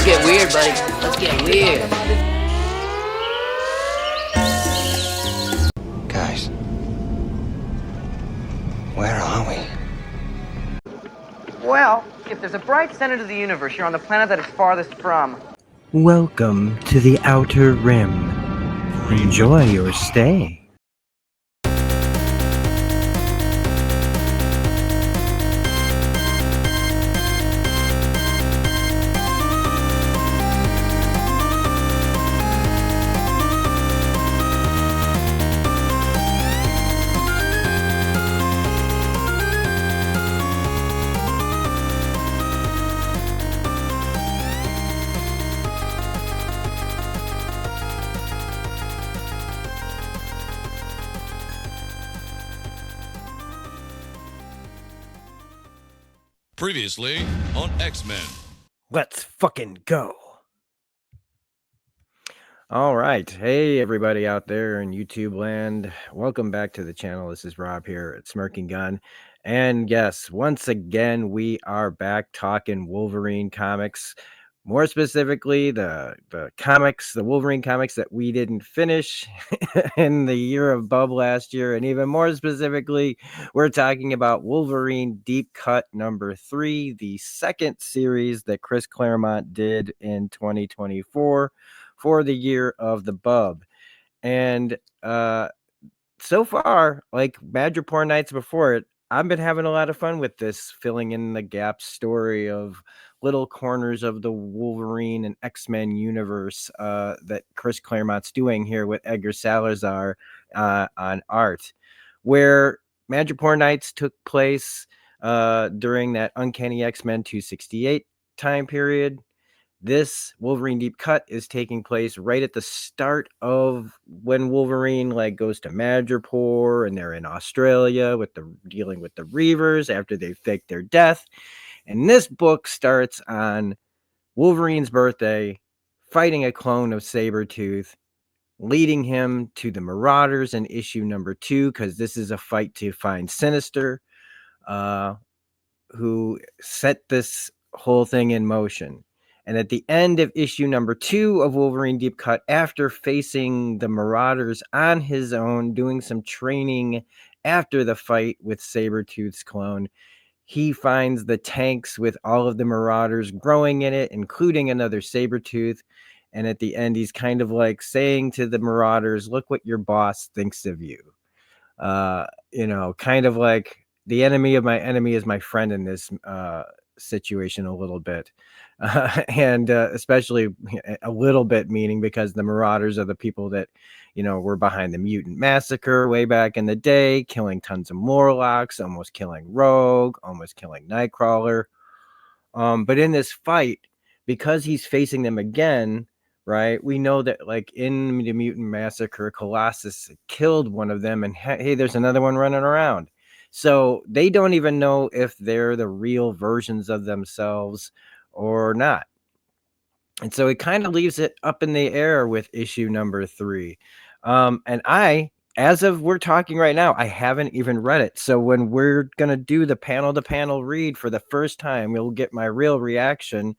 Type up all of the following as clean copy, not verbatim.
Let's get weird, buddy. Let's get weird. Guys, where are we? Well, if there's a bright center to the universe, you're on the planet that it's farthest from. Welcome to the Outer Rim. Enjoy your stay. Previously on X-Men. Let's fucking go. All right. Hey, everybody out there in YouTube land. Welcome back to the channel. This is Rob here at Smirking Gun. And yes, once again, we are back talking Wolverine comics. More specifically, the Wolverine comics that we didn't finish in the year of Bub last year. And even more specifically, we're talking about Wolverine Deep Cut number 3, the second series that Chris Claremont did in 2024 for the year of the Bub. And so far, like Madripoor Nights before it, I've been having a lot of fun with this filling in the gap story of little corners of the Wolverine and X-Men universe that Chris Claremont's doing here with Edgar Salazar on art, where Madripoor Nights took place during that Uncanny X-Men 268 time period. This Wolverine Deep Cut is taking place right at the start of when Wolverine goes to Madripoor and they're in Australia with dealing with the Reavers after they faked their death. And this book starts on Wolverine's birthday, fighting a clone of Sabretooth, leading him to the Marauders in issue number 2, because this is a fight to find Sinister, who set this whole thing in motion. And at the end of issue number 2 of Wolverine Deep Cut, after facing the Marauders on his own, doing some training after the fight with Sabretooth's clone, he finds the tanks with all of the Marauders growing in it, including another Sabretooth. And at the end, he's kind of like saying to the Marauders, look what your boss thinks of you. Kind of like the enemy of my enemy is my friend in this situation a little bit. And especially a little bit, meaning because the Marauders are the people that, were behind the Mutant Massacre way back in the day, killing tons of Morlocks, almost killing Rogue, almost killing Nightcrawler. But in this fight, because he's facing them again, right, we know that in the Mutant Massacre, Colossus killed one of them, and hey, there's another one running around. So they don't even know if they're the real versions of themselves or not. And so it kind of leaves it up in the air with issue number 3. And as of we're talking right now, I haven't even read it. So when we're going to do the panel-to-panel read for the first time, you'll get my real reaction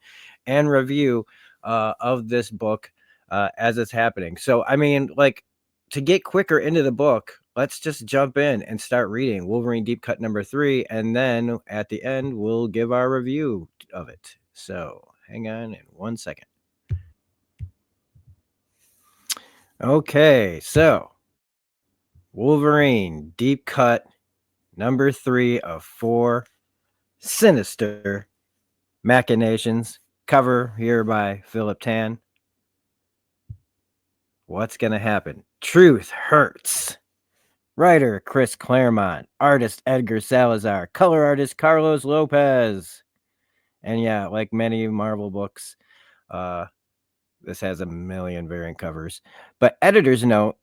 and review of this book as it's happening. So, I mean, to get quicker into the book, let's just jump in and start reading Wolverine Deep Cut number 3. And then at the end, we'll give our review of it. So hang on in 1 second. Okay, so Wolverine Deep Cut number 3 of 4, Sinister Machinations, cover here by Philip Tan. What's going to happen? Truth hurts. Writer Chris Claremont, artist Edgar Salazar, color artist Carlos Lopez. And yeah, like many Marvel books, this has a million variant covers. But editor's note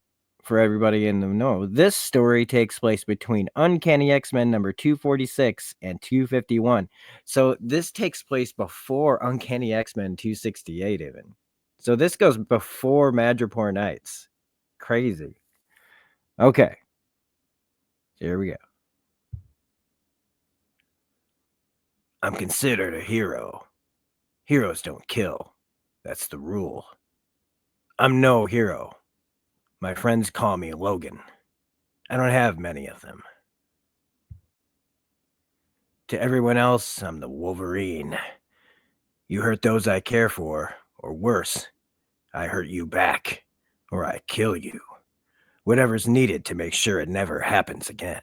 for everybody in the know, this story takes place between Uncanny X-Men number 246 and 251. So this takes place before Uncanny X-Men 268 even. So this goes before Madripoor Nights. Crazy. Okay. Here we go. I'm considered a hero. Heroes don't kill. That's the rule. I'm no hero. My friends call me Logan. I don't have many of them. To everyone else, I'm the Wolverine. You hurt those I care for, or worse, I hurt you back, or I kill you. Whatever's needed to make sure it never happens again.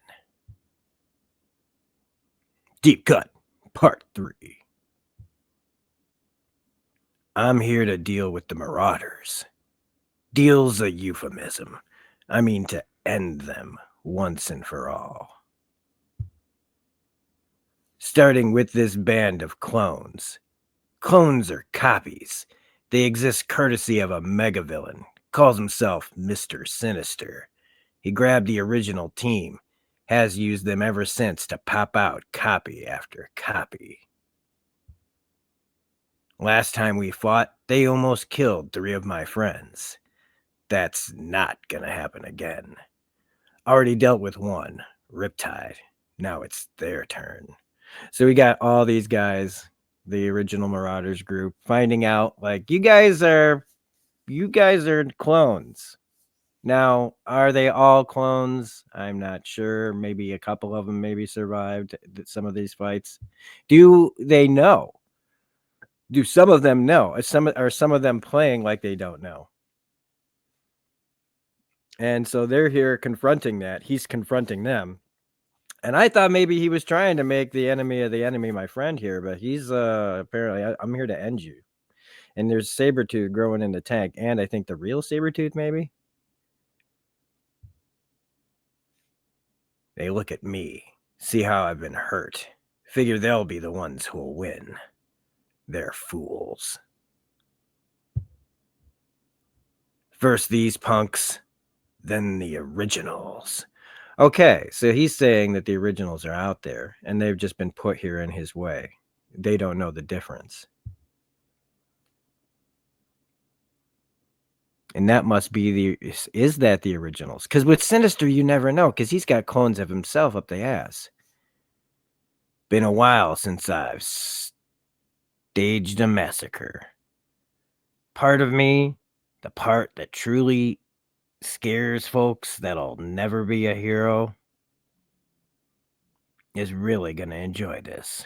Deep Cut, Part 3. I'm here to deal with the Marauders. Deal's a euphemism. I mean to end them once and for all. Starting with this band of clones. Clones are copies. They exist courtesy of a megavillain. Calls himself Mr. Sinister. He grabbed the original team. Has used them ever since to pop out copy after copy. Last time we fought, they almost killed 3 of my friends. That's not gonna happen again. Already dealt with one, Riptide. Now it's their turn. So we got all these guys, the original Marauders group, finding out like you guys are clones. Now, are they all clones? I'm not sure. Maybe a couple of them maybe survived some of these fights. Do they know? Do some of them know? Are some of them playing like they don't know? And so they're here confronting that. He's confronting them. And I thought maybe he was trying to make the enemy of the enemy my friend here, but he's apparently, I'm here to end you. And there's Sabretooth growing in the tank, and I think the real Sabretooth maybe. They look at me, see how I've been hurt. Figure they'll be the ones who'll win. They're fools. First these punks, then the originals. Okay, so he's saying that the originals are out there, and they've just been put here in his way. They don't know the difference. And that must be is that the originals? Because with Sinister, you never know, because he's got clones of himself up the ass. Been a while since I've staged a massacre. Part of me, the part that truly scares folks that'll never be a hero, is really gonna enjoy this.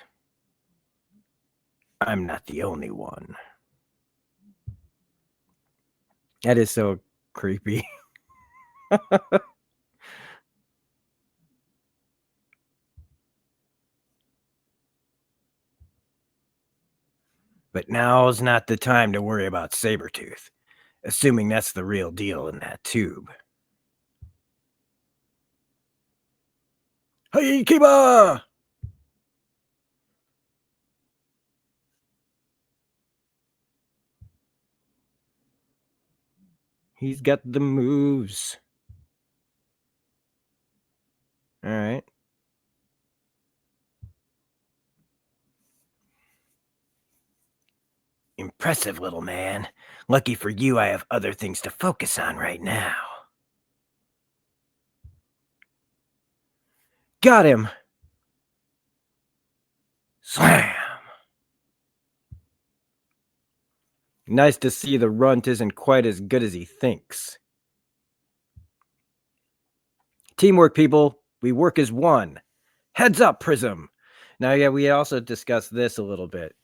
I'm not the only one. That is so creepy. But now's not the time to worry about Sabretooth, assuming that's the real deal in that tube. Hey, Kiba! He's got the moves. All right. Impressive, little man. Lucky for you, I have other things to focus on right now. Got him. Slam. Nice to see the runt isn't quite as good as he thinks. Teamwork, people. We work as one. Heads up, Prism. Now, yeah, we also discussed this a little bit.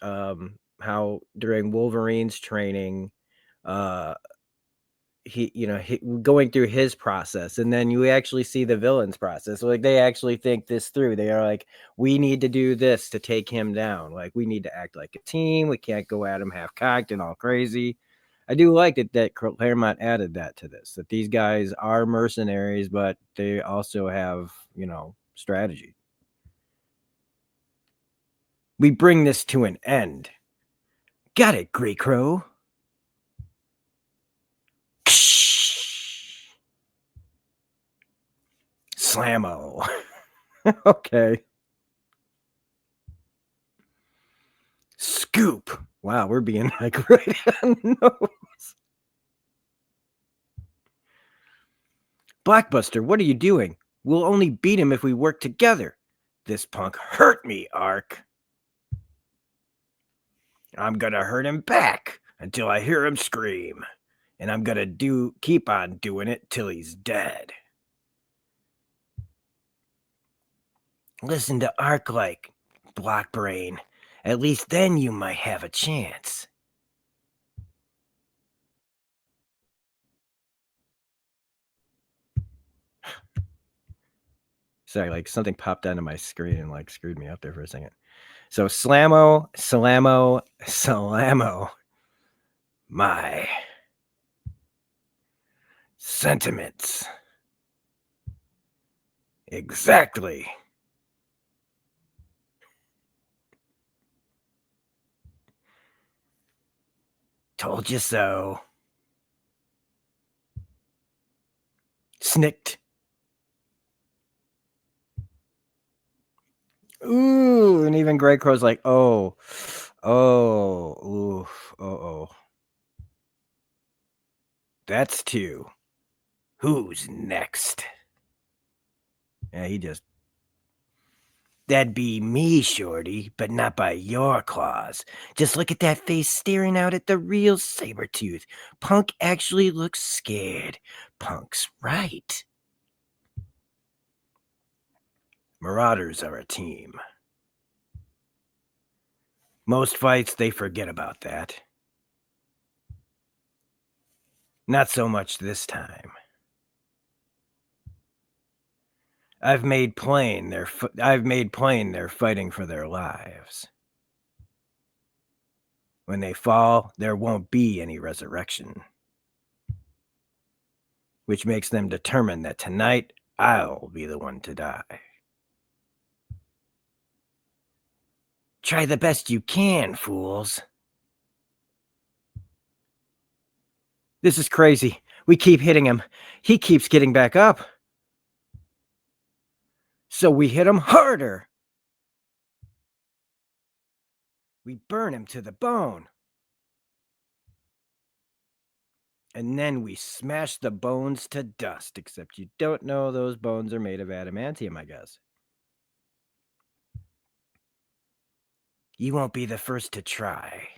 How during Wolverine's training, he going through his process, and then you actually see the villain's process. Like they actually think this through. They are like, we need to do this to take him down. Like we need to act like a team. We can't go at him half cocked and all crazy. I do like that Claremont added that to this, that these guys are mercenaries, but they also have, strategy. We bring this to an end. Got it, Grey Crow. Slammo. Okay. Scoop. Wow, we're being like right on the nose. Blackbuster, what are you doing? We'll only beat him if we work together. This punk hurt me, Ark. I'm gonna hurt him back. until I hear him scream. And I'm gonna keep on doing it till he's dead. Listen to Arc-like, Blockbrain. At least then you might have a chance. Sorry, like something popped onto my screen and like screwed me up there for a second. So Slammo, Salamo, Salamo. My sentiments. Exactly. Told you so. Snicked. Ooh, and even Grey Crow's like, oh, ooh, oh. That's 2. Who's next? Yeah, that'd be me, Shorty, but not by your claws. Just look at that face staring out at the real Sabretooth. Punk actually looks scared. Punk's right. Marauders are a team. Most fights, they forget about that. Not so much this time. I've made plain they're fighting for their lives. When they fall, there won't be any resurrection. Which makes them determined that tonight, I'll be the one to die. Try the best you can, fools. This is crazy. We keep hitting him. He keeps getting back up. So we hit him harder. We burn him to the bone. And then we smash the bones to dust, except you don't know those bones are made of adamantium, I guess. You won't be the first to try.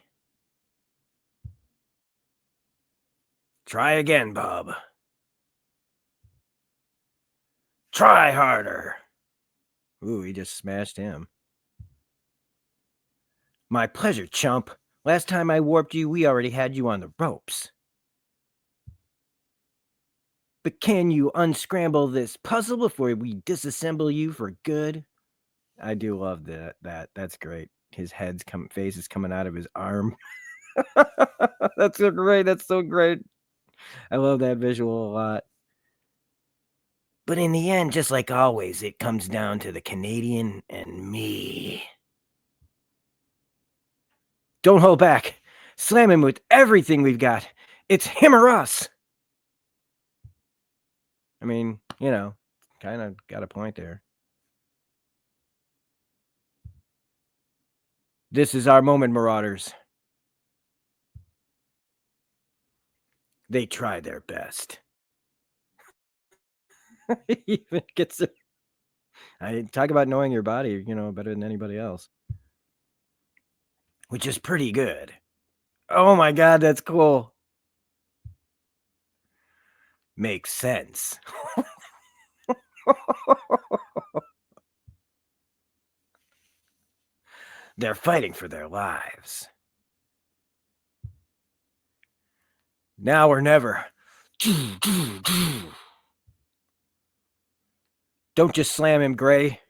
Try again, bub. Try harder. Ooh, he just smashed him. My pleasure, chump. Last time I warped you, we already had you on the ropes. But can you unscramble this puzzle before we disassemble you for good? I do love that. That's great. His face is coming out of his arm. That's so great. That's so great. I love that visual a lot. But in the end, just like always, it comes down to the Canadian and me. Don't hold back. Slam him with everything we've got. It's him or us. I mean, kind of got a point there. This is our moment, Marauders. They try their best. He even gets it. I talk about knowing your body, better than anybody else. Which is pretty good. Oh my God, that's cool. Makes sense. They're fighting for their lives. Now or never. Don't just slam him, Gray.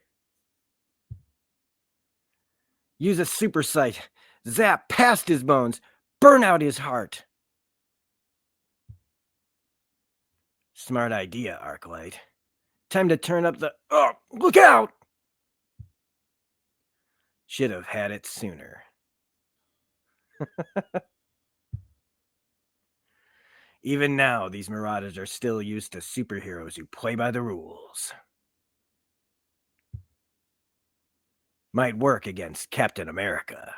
Use a super sight. Zap past his bones. Burn out his heart. Smart idea, Arclight. Time to turn up the... Oh, look out! Should have had it sooner. Even now, these Marauders are still used to superheroes who play by the rules. Might work against Captain America.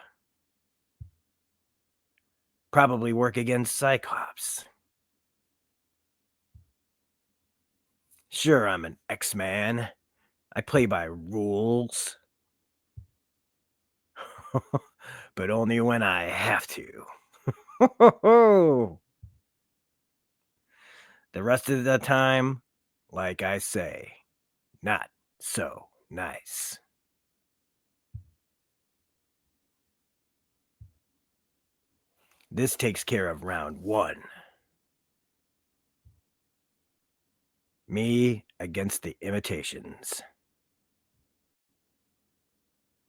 Probably work against Cyclops. Sure, I'm an X-Man. I play by rules. But only when I have to. The rest of the time, like I say, not so nice. This takes care of round 1. Me against the imitations.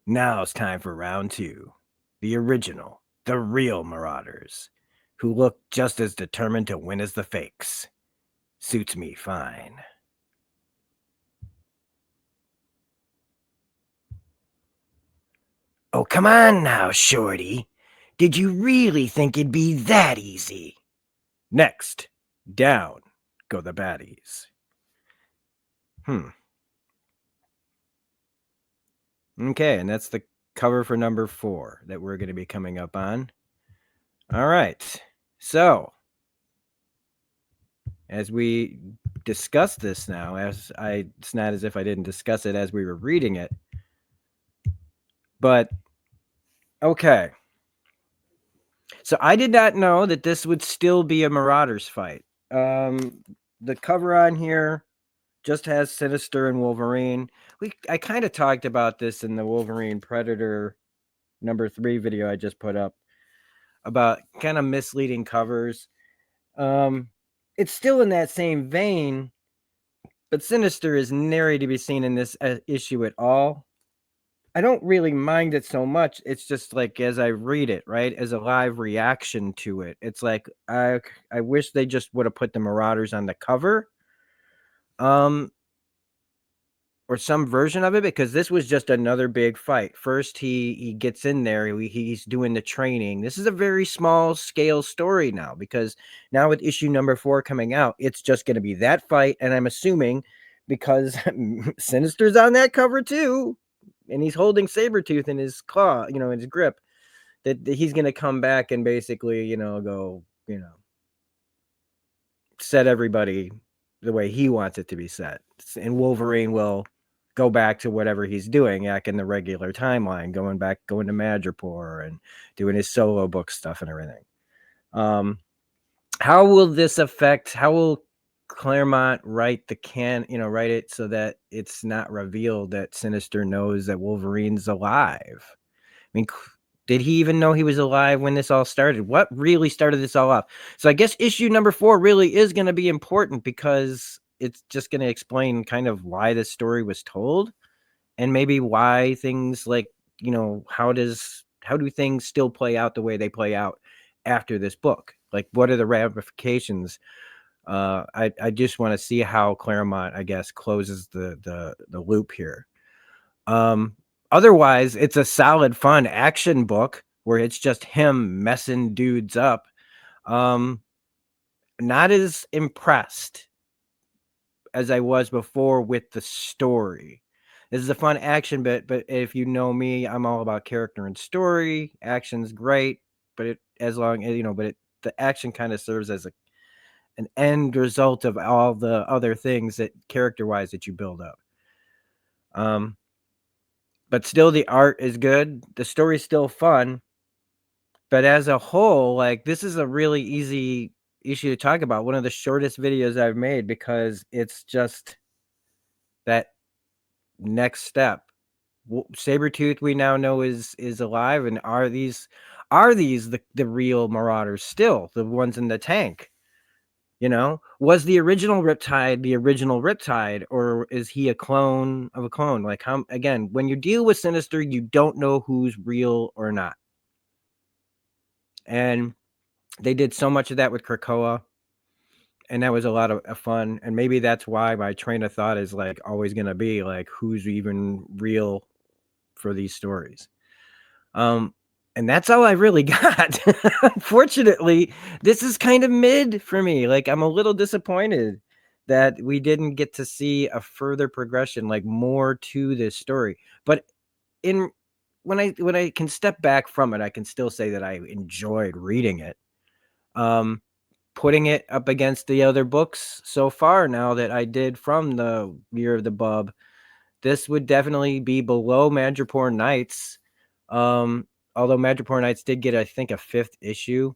Now it's time for round 2. The original, the real Marauders, who look just as determined to win as the fakes. Suits me fine. Oh, come on now, Shorty. Did you really think it'd be that easy? Next, down go the baddies. Okay, and that's the cover for number 4 that we're going to be coming up on. All right. So, as we discuss this now, it's not as if I didn't discuss it as we were reading it. But okay. So I did not know that this would still be a Marauders fight. The cover on here just has Sinister and Wolverine. I kind of talked about this in the Wolverine Predator number 3 video I just put up about kind of misleading covers. It's still in that same vein, but Sinister is nary to be seen in this issue at all. I don't really mind it so much. It's just like as I read it, right, as a live reaction to it, it's like I wish they just would have put the Marauders on the cover, or some version of it, because this was just another big fight. First, he gets in there, he's doing the training. This is a very small scale story now, because now with issue number 4 coming out, it's just going to be that fight, and I'm assuming because Sinister's on that cover too, and he's holding Sabretooth in his claw, in his grip, that he's going to come back and basically, go, set everybody the way he wants it to be set. And Wolverine will go back to whatever he's doing, like in the regular timeline, going to Madripoor and doing his solo book stuff and everything. How will this affect, how will Claremont write it so that it's not revealed that Sinister knows that Wolverine's alive? I mean, did he even know he was alive when this all started? What really started this all off? So I guess issue number 4 really is going to be important, because it's just going to explain kind of why this story was told, and maybe why things like, how do things still play out the way they play out after this book? Like, what are the ramifications? I just want to see how Claremont, I guess, closes the loop here. Otherwise, it's a solid, fun action book where it's just him messing dudes up. Not as impressed as I was before with the story. This is a fun action bit, but if you know me, I'm all about character and story. Action's great, but the action kind of serves as an end result of all the other things that character-wise that you build up. But still, the art is good. The story's still fun. But as a whole, like, this is a really easy issue to talk about. One of the shortest videos I've made, because it's just that next step. Sabretooth, we now know is alive, and are these the real Marauders still, the ones in the tank? Was the original Riptide, or is he a clone of a clone? Like, how, again, when you deal with Sinister, you don't know who's real or not. And they did so much of that with Krakoa, and that was a lot of fun. And maybe that's why my train of thought is like always going to be like, who's even real for these stories? And that's all I really got. Unfortunately, this is kind of mid for me. Like, I'm a little disappointed that we didn't get to see a further progression, like more to this story. But when I can step back from it, I can still say that I enjoyed reading it. Putting it up against the other books so far now that I did from the Year of the Bub, this would definitely be below Madripoor Nights. Although Madripoor Nights did get, I think, a 5th issue.